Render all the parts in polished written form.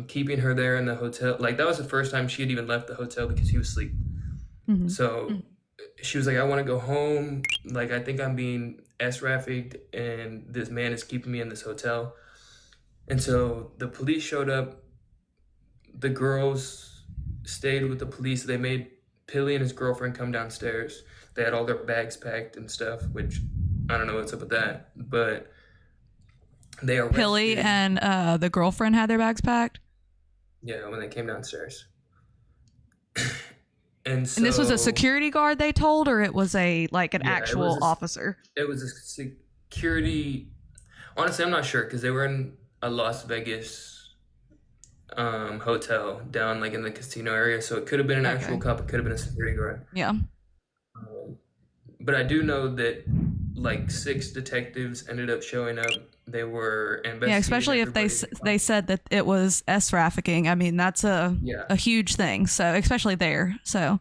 keeping her there in the hotel. Like that was the first time she had even left the hotel because he was asleep. Hmm. So she was like, I want to go home. Like, I think I'm being S-trafficked and this man is keeping me in this hotel. And so the police showed up. The girls stayed with the police. They made Pilly and his girlfriend come downstairs. They had all their bags packed and stuff, which I don't know what's up with that. But they Pilly arrested, and the girlfriend had their bags packed. yeah, when they came downstairs. And And this was a so, security guard they told, or it was a like an yeah, actual officer? it was a security. Honestly, I'm not sure because they were in a Las Vegas hotel down like in the casino area, so it could have been an actual Okay. cop. It could have been a security guard. Yeah. Um, but I do know that like six detectives ended up showing up. They were Yeah, investigating especially if everybody. they said that it was S trafficking. I mean, that's Yeah, a huge thing. So, especially there. So,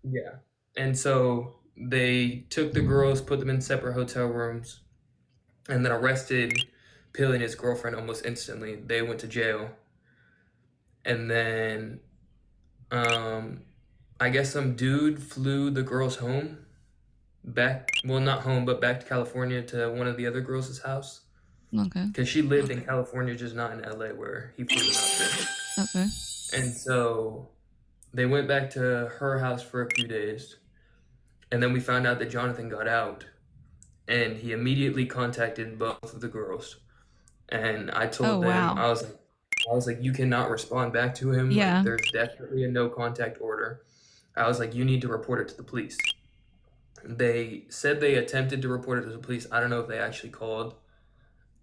yeah. And so they took the girls, put them in separate hotel rooms, and then arrested Pilly and his girlfriend almost instantly. They went to jail, and then um, I guess some dude flew the girls home back. Well, not home, but back to California to one of the other girls' house okay. because she lived in California, just not in LA, where he flew them out Okay. to. And so they went back to her house for a few days, and then we found out that Jonathan got out, and he immediately contacted both of the girls. And I Oh, told them, wow. I was like, you cannot respond back to him. Like, Yeah. there's definitely a no contact order. I was like, you need to report it to the police. They said they attempted to report it to the police. I don't know if they actually called.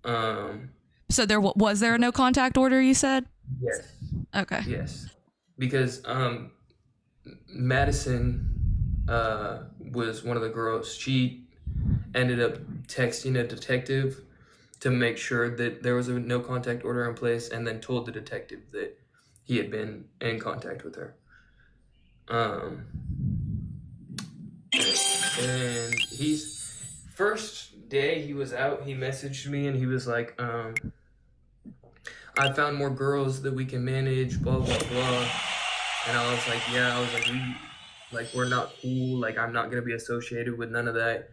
Um, So was there a no contact order, you said? yes, Okay. yes, because Madison was one of the girls. She ended up texting a detective to make sure that there was a no contact order in place, and then told the detective that he had been in contact with her. Um, and he's first day he was out, he messaged me and he was like, I found more girls that we can manage, blah blah blah. And I was like, yeah, I was like, we're not cool, like I'm not gonna be associated with none of that.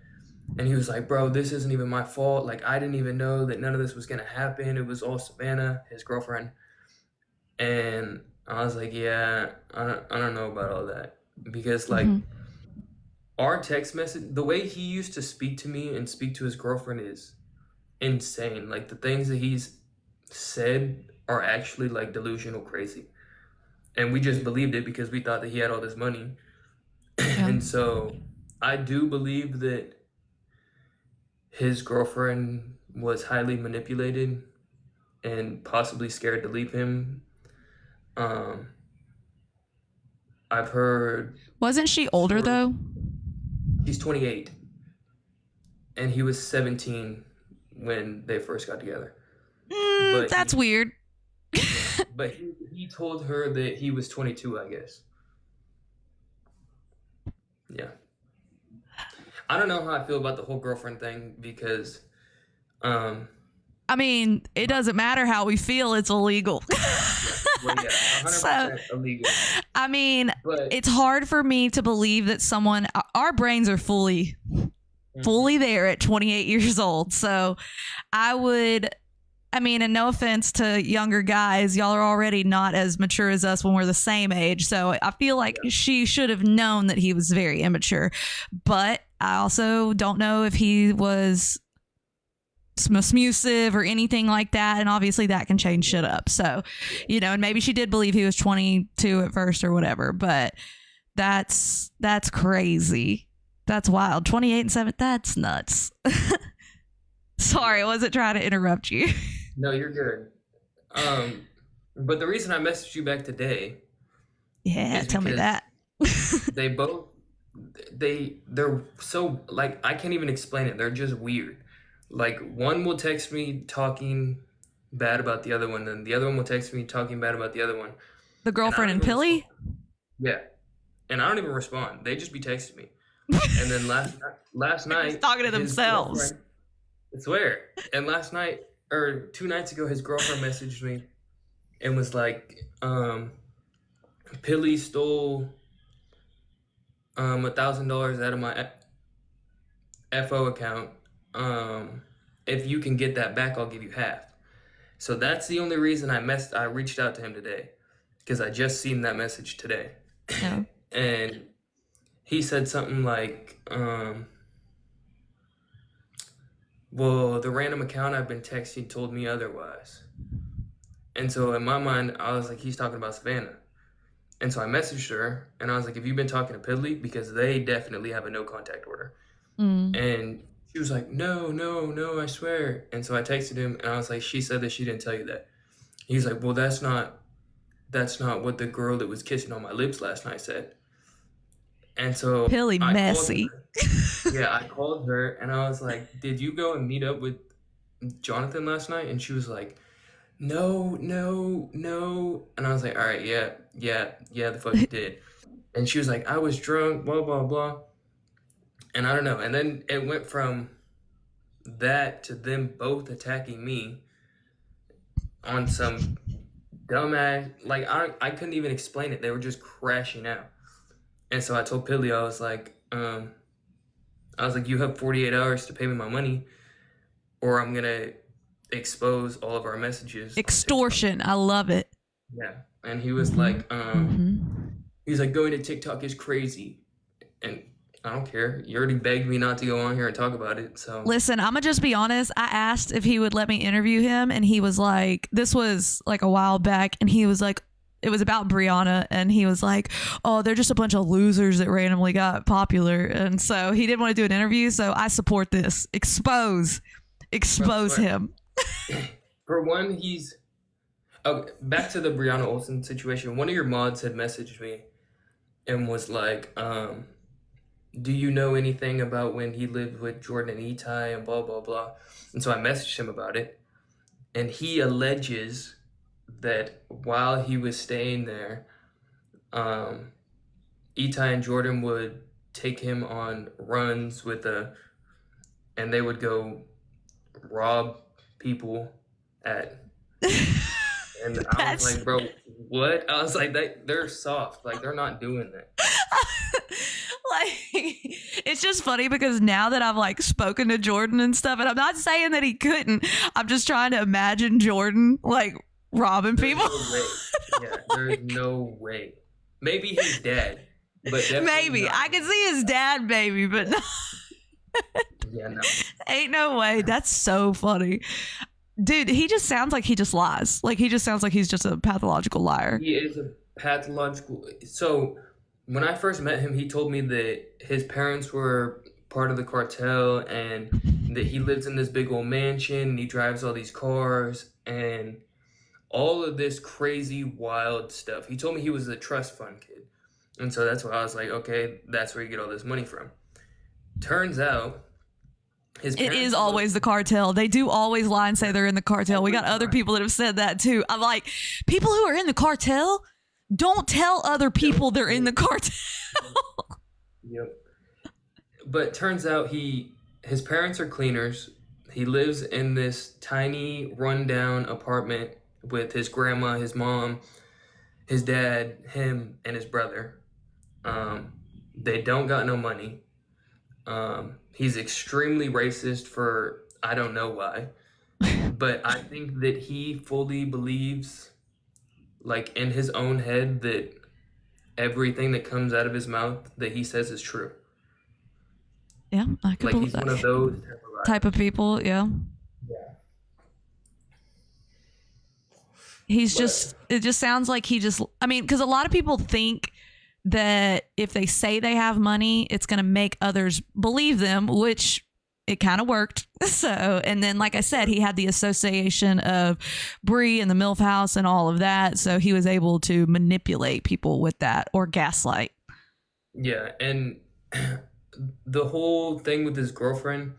And he was like, bro, this isn't even my fault. Like I didn't even know that none of this was gonna happen. It was all Savannah, his girlfriend. And I was like, yeah, I don't know about all that. Because like Hmm. our text message, the way he used to speak to me and speak to his girlfriend is insane. Like the things that he's said are actually like delusional crazy. And we just believed it because we thought that he had all this money. Yeah. And so I do believe that his girlfriend was highly manipulated and possibly scared to leave him. Um, I've heard Wasn't she older stories. though? He's 28 and he was 17 when they first got together. But That's he, weird. yeah, but he told her that he was 22, I guess. Yeah. I don't know how I feel about the whole girlfriend thing because, um, I mean, it doesn't matter how we feel, it's illegal. yeah, well, yeah, So, 100% illegal. I mean, But it's hard for me to believe that our brains are fully mhm, there at 28 years old. So I would, I mean, and no offense to younger guys, y'all are already not as mature as us when we're the same age. So I feel like yeah, she should have known that he was very immature. But I also don't know if he was smusive or anything like that. And obviously that can change yeah, shit up. So, yeah, and maybe she did believe he was 22 at first or whatever. But that's crazy. That's wild. 28 and 7. That's nuts. yeah. Sorry, I wasn't trying to interrupt you. No, you're good. Um, but the reason I messaged you back today Yeah, is tell me because that. they both they're so like I can't even explain it. They're just weird. Like one will text me talking bad about the other one, and the other one will text me talking bad about the other one, The and I girlfriend don't and even respond. Pilly? Yeah, and I don't even respond. They just be texting me. And then last They're just night, talking to his themselves. girlfriend, I swear. And last night or 2 nights ago, his girlfriend messaged me, and was like, Pilly stole $1,000 out of my FO account. If you can get that back, I'll give you half. So that's the only reason I reached out to him today, because I just seen that message today. Yeah. And he said something like, well, the random account I've been texting told me otherwise. And so in my mind, I was like, he's talking about Savannah. And so I messaged her and I was like, have you been talking to Piddly? Because they definitely have a no contact order. Mm. And she was like, no, I swear. And so I texted him and I was like, she said that she didn't tell you that. He's like, well, that's not what the girl that was kissing on my lips last night said. And so Pilly I messy. I called her and I was like, did you go and meet up with Jonathan last night? And she was like, no. And I was like, all right, yeah, the fuck you did. And she was like, I was drunk, blah, blah, blah. And I don't know. And then it went from that to them both attacking me on some dumbass, like, I couldn't even explain it. They were just crashing out. And so I told Pilly, I was like, you have 48 hours to pay me my money, or I'm going to expose all of our messages. Extortion. I love it. Yeah. And he was like, he's like, going to TikTok is crazy. And I don't care. You already begged me not to go on here and talk about it. So listen, I'm gonna just be honest. I asked if he would let me interview him, and he was like, this was like a while back, and he was like, it was about Brianna, and he was like, oh, they're just a bunch of losers that randomly got popular. And so he didn't want to do an interview. So I support this. Expose him. For one, back to the Brianna Olsen situation. One of your mods had messaged me and was like, do you know anything about when he lived with Jordan and Itai and blah, blah, blah. And so I messaged him about it. And he alleges that while he was staying there, Itai and Jordan would take him on runs and they would go rob people and I was like, bro, what? I was like, they're soft. Like, they're not doing that. Like, it's just funny because now that I've like spoken to Jordan and stuff, and I'm not saying that he couldn't, I'm just trying to imagine Jordan like robbing people. No way. Yeah, there's no way. Maybe his dad, but maybe not. I can see his dad, maybe, but no. Yeah, no. Ain't no way. That's so funny. Dude, he just sounds like he just lies. Like, he just sounds like he's just a pathological liar. He is a pathological. So when I first met him, he told me that his parents were part of the cartel and that he lives in this big old mansion and he drives all these cars and all of this crazy, wild stuff. He told me he was a trust fund kid. And so that's why I was like, okay, that's where you get all this money from. Turns out, it is always the cartel. They do always lie and say they're in the cartel. We got other people that have said that too. I'm like, people who are in the cartel, don't tell other people they're in the cartel. Yep. But turns out his parents are cleaners. He lives in this tiny rundown apartment with his grandma, his mom, his dad, him, and his brother. They don't got no money. He's extremely racist for I don't know why. But I think that he fully believes, like in his own head, that everything that comes out of his mouth that he says is true. Yeah, I could like believe he's that. One of those type of people, yeah. Yeah. It just sounds like because a lot of people think that if they say they have money, it's going to make others believe them, which it kind of worked. So, and then, like I said, he had the association of Bree and the MILF house and all of that. So he was able to manipulate people with that or gaslight. Yeah. And the whole thing with his girlfriend,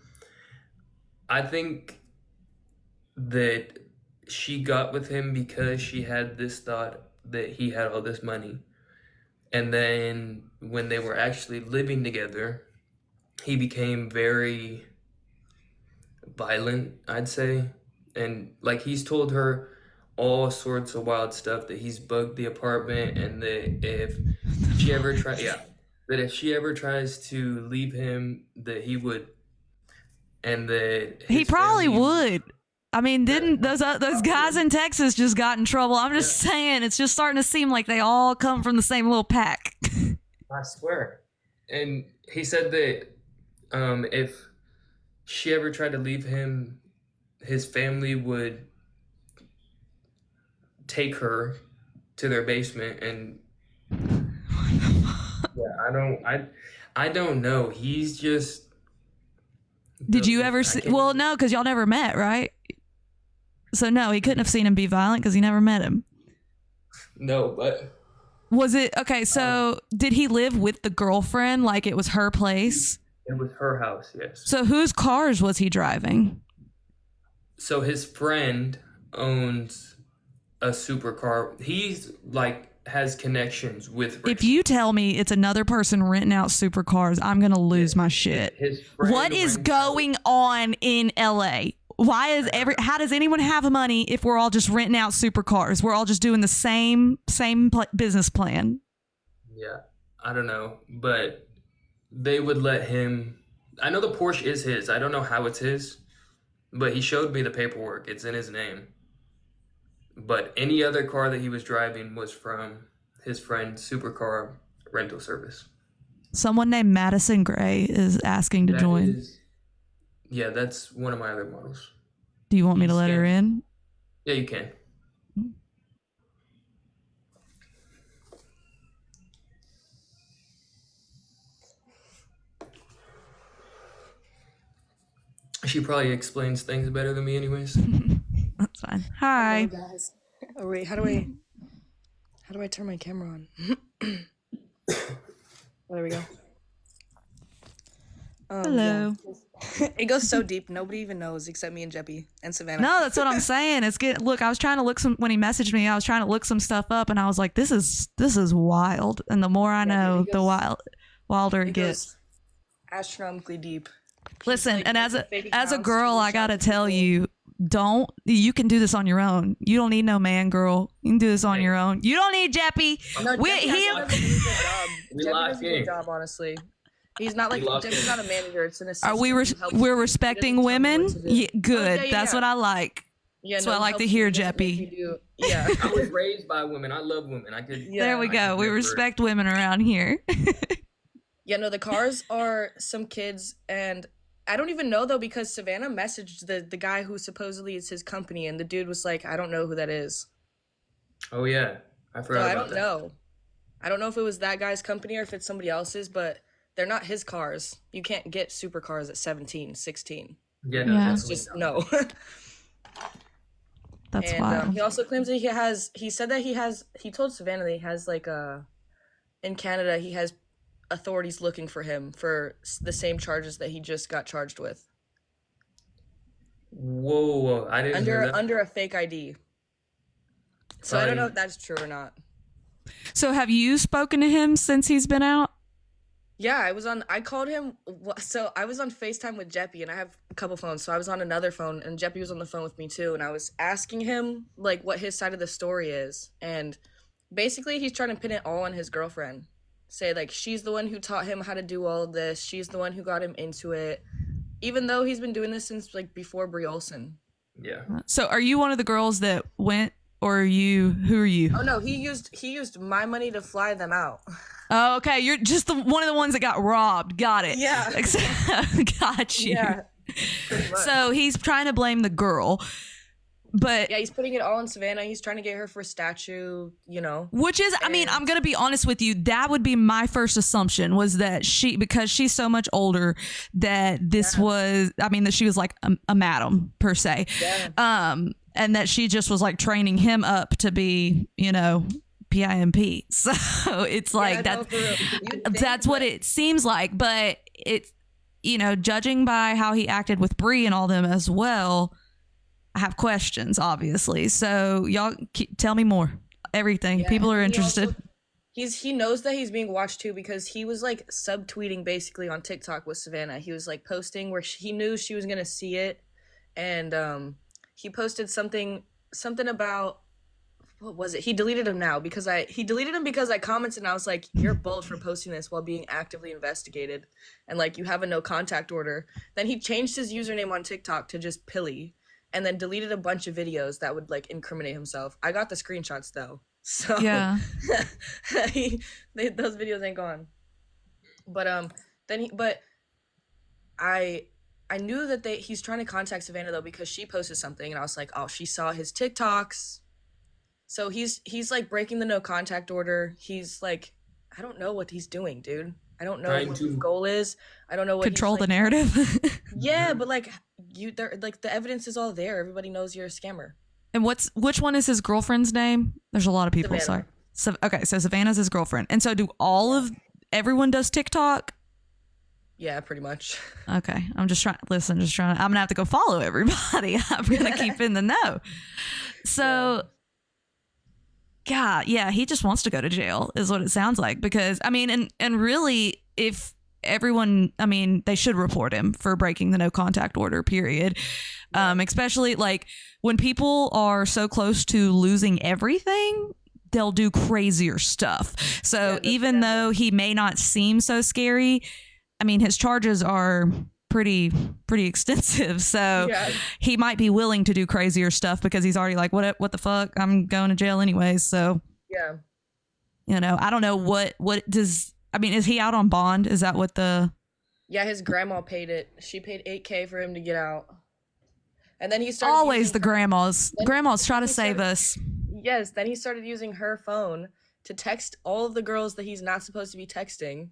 I think that she got with him because she had this thought that he had all this money. And then when they were actually living together, he became very violent, I'd say. And like he's told her all sorts of wild stuff, that he's bugged the apartment, and that if she ever try yeah, that if she ever tries to leave him, that he would, and that He his probably family, would. I mean, yeah, didn't those guys in Texas just got in trouble? I'm yeah, just saying, it's just starting to seem like they all come from the same little pack. I swear. And he said that if she ever tried to leave him, his family would take her to their basement. And yeah, I don't know. He's just Did you ever I see? can't Well, even, no, because y'all never met, right? So no, he couldn't have seen him be violent because he never met him. no, but Was it okay? um, So did he live with the girlfriend? Like it was her place? it was her house, yes. So whose cars was he driving? So his friend owns a supercar. He's like has connections with If rich. you tell me it's another person renting out supercars, I'm gonna Yeah, lose my shit. his What friend is rents out. going on in LA? Why is I don't know. how does anyone have money if we're all just renting out supercars? We're all just doing the same business plan. Yeah, I don't know, but they would let him. I know the Porsche is his. I don't know how it's his, but he showed me the paperwork. It's in his name. But any other car that he was driving was from his friend's supercar rental service. Someone named Madison Gray is asking to That join. is, yeah, that's one of my other models. Do you want me to He's let her scared. in? Yeah, you can. She probably explains things better than me, anyways. That's fine. Hello, Hi. guys. Oh wait, how do I turn my camera on? Oh, there we go. Yeah. Hello. It goes so deep, nobody even knows except me and Jeppy and Savannah. No, that's what I'm saying. It's good. Look, I was trying to look some when he messaged me. I was trying to look some stuff up, and I was like, "This is wild." And the more I Yeah, know, it the goes wilder it it gets. goes astronomically deep. He's Listen, like and as making a fake as a accounts to girl, I reach out gotta to tell people. you, don't you can do this on your own. You don't need no man, girl. You can do this on Hey, your own. You don't need Jeppy. No, We Jeppy he actually does a really good job. we Jeppy locked does a good in. job, honestly. He's not We like locked Jeppy's in. not a manager; it's an are we assistant who helps we're me. He respecting doesn't tell me what women? to do. Yeah, Oh good. yeah, yeah, That's yeah. what I like. Yeah, That's no, what I he like to helps hear, me. He doesn't make me Jeppy. do. Yeah, I was raised by women. I love women. I could There we yeah. I go. could We never. respect women around here. Yeah, no, the cars are some kids, and I don't even know though because Savannah messaged the guy who supposedly is his company, and the dude was like, I don't know who that is. Oh yeah, I So forgot I about don't that. know. I don't know if it was that guy's company or if it's somebody else's, but they're not his cars. You can't get supercars at 17, 16. Yeah, no, Yeah, It's definitely just not. no. that's And wild. he also claims that he said that he told Savannah that he has like in Canada, he has authorities looking for him for the same charges that he just got charged with. Whoa, whoa, I didn't hear that. Under a fake ID. So I don't know Probably. if that's true or not. So have you spoken to him since he's been out? Yeah, I called him, so I was on FaceTime with Jeppy, and I have a couple phones, so I was on another phone, and Jeppy was on the phone with me too, and I was asking him, like, what his side of the story is, and basically he's trying to pin it all on his girlfriend. Say, like, she's the one who taught him how to do all of this, she's the one who got him into it, even though he's been doing this since, like, before Brie Olson. Yeah. So are you one of the girls that went, or are you? Who are you? Oh, no, he used my money to fly them out. Oh, okay, you're just one of the ones that got robbed. Got it. Yeah. Got you. Yeah, pretty much. So he's trying to blame the girl, but Yeah, he's putting it all on Savannah. He's trying to get her for a statue, you know. which is, I mean, And I'm gonna be honest with you. That would be my first assumption was that because she's so much older, that this yeah, was, I mean, that she was like a madam per se, yeah, and that she just was like training him up to be, PIMP. So it's yeah. like No, for real. You'd think, that's what but it seems like, but it's judging by how he acted with Bree and all them as well, I have questions obviously. So y'all tell me more. Everything. yeah, People and are he interested. also he knows that he's being watched too because he was like subtweeting basically on TikTok with Savannah. He was like posting where he knew she was gonna see it, and he posted something about what was it? He deleted him now because he deleted him because I commented and I was like, "You're bold for posting this while being actively investigated, and like you have a no contact order." Then he changed his username on TikTok to just Pilly, and then deleted a bunch of videos that would like incriminate himself. I got the screenshots though, so Yeah. those videos ain't gone. But but I knew that he's trying to contact Savannah though because she posted something and I was like, oh, she saw his TikToks. So he's like breaking the no contact order. He's like, I don't know what he's doing, dude. I don't know what his goal is. I don't know what Control the like, narrative. yeah, but like like the evidence is all there. Everybody knows you're a scammer. And which one is his girlfriend's name? There's a lot of people. Savannah. Sorry. So so Savannah's his girlfriend. And so do everyone does TikTok? Yeah, pretty much. Okay. I'm gonna have to go follow everybody. I'm gonna keep in the know. So God, yeah, he just wants to go to jail is what it sounds like, because I mean, and really, if everyone, I mean, they should report him for breaking the no contact order, period. Especially like when people are so close to losing everything, they'll do crazier stuff. So even though he may not seem so scary, I mean, his charges are pretty extensive, so he might be willing to do crazier stuff because he's already like, what the fuck, I'm going to jail anyways. So yeah, you know, I don't know what does, I mean, is he out on bond? Is that what his grandma paid it. She paid $8,000 for him to get out, and then he started always the grandmas try to save us. Yes, then he started using her phone to text all of the girls that he's not supposed to be texting.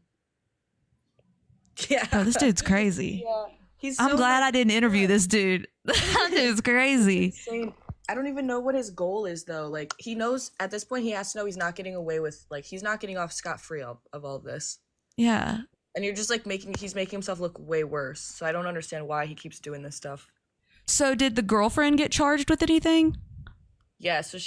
Yeah. Oh, this dude's crazy. Yeah. I'm glad I didn't interview this dude. That dude's crazy. Insane. I don't even know what his goal is though. Like he knows at this point he has to know he's not getting away with, like, he's not getting off scot-free of all of this. Yeah. And you're just like he's making himself look way worse. So I don't understand why he keeps doing this stuff. So did the girlfriend get charged with anything? Yeah, so